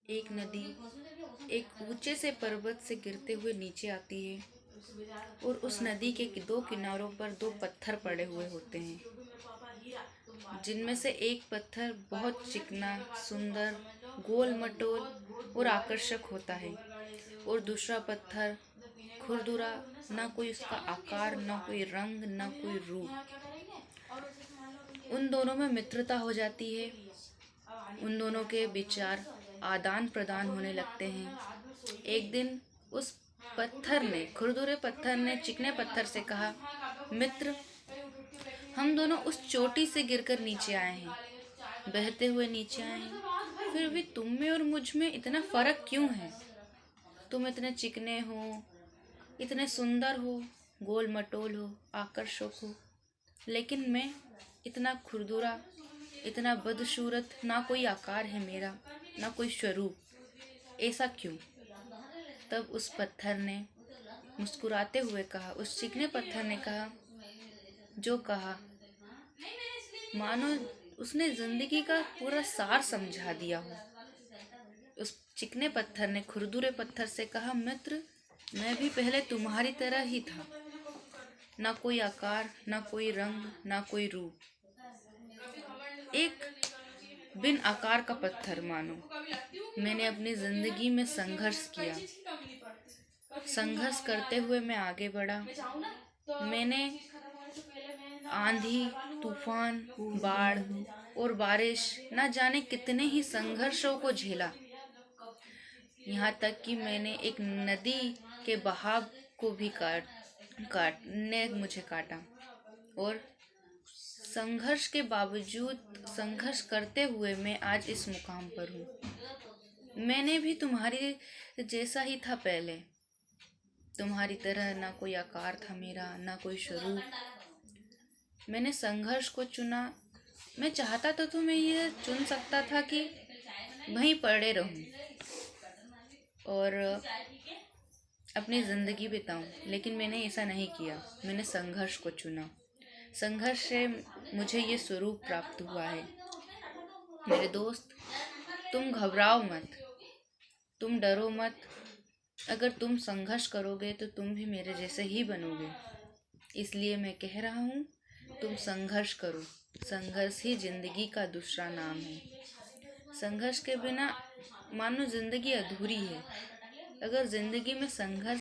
एक नदी एक ऊंचे से पर्वत से गिरते हुए नीचे आती है और उस नदी के दो किनारों पर दो पत्थर पड़े हुए होते हैं, जिनमें से एक पत्थर बहुत चिकना, सुंदर, गोल मटोल और आकर्षक होता है और दूसरा पत्थर खुरदुरा, ना कोई उसका आकार, ना कोई रंग, ना कोई रूप। उन दोनों में मित्रता हो जाती है। उन दोनों के विचार आदान प्रदान होने लगते हैं। एक दिन उस खुरदुरे पत्थर ने चिकने पत्थर से कहा, मित्र, हम दोनों उस चोटी से गिरकर नीचे आए हैं, बहते हुए नीचे आए हैं, फिर भी तुम में और मुझ में इतना फर्क क्यों है? तुम इतने चिकने हो, इतने सुंदर हो, गोल मटोल हो, आकर्षक हो, लेकिन मैं इतना खुरदुरा, इतना बदसूरत, ना कोई आकार है मेरा, ना कोई स्वरूप। ऐसा क्यों? तब उस पत्थर ने मुस्कुराते हुए कहा, उस चिकने पत्थर ने कहा, जो कहा मानो उसने जिंदगी का पूरा सार समझा दिया हो। उस चिकने पत्थर ने खुरदुरे पत्थर से कहा, मित्र, मैं भी पहले तुम्हारी तरह ही था, ना कोई आकार, ना कोई रंग, ना कोई रूप, एक बिन आकार का पत्थर मानो। मैंने अपनी जिंदगी में संघर्ष किया, संघर्ष करते हुए मैं आगे बढ़ा। मैंने आंधी, तूफान, बाढ़ और बारिश, न जाने कितने ही संघर्षों को झेला, यहाँ तक कि मैंने एक नदी के बहाव को भी काटने मुझे काटा। और संघर्ष के बावजूद, संघर्ष करते हुए मैं आज इस मुकाम पर हूँ। मैंने भी तुम्हारी जैसा ही था पहले, तुम्हारी तरह ना कोई आकार था मेरा, ना कोई स्वरूप। मैंने संघर्ष को चुना। मैं चाहता तो मैं ये चुन सकता था कि वहीं पड़े रहूं और अपनी ज़िंदगी बिताऊं, लेकिन मैंने ऐसा नहीं किया। मैंने संघर्ष को चुना। संघर्ष से मुझे ये स्वरूप प्राप्त हुआ है। मेरे दोस्त, तुम घबराओ मत, तुम डरो मत। अगर तुम संघर्ष करोगे तो तुम भी मेरे जैसे ही बनोगे। इसलिए मैं कह रहा हूँ, तुम संघर्ष करो। संघर्ष ही जिंदगी का दूसरा नाम है। संघर्ष के बिना मानो जिंदगी अधूरी है। अगर जिंदगी में संघर्ष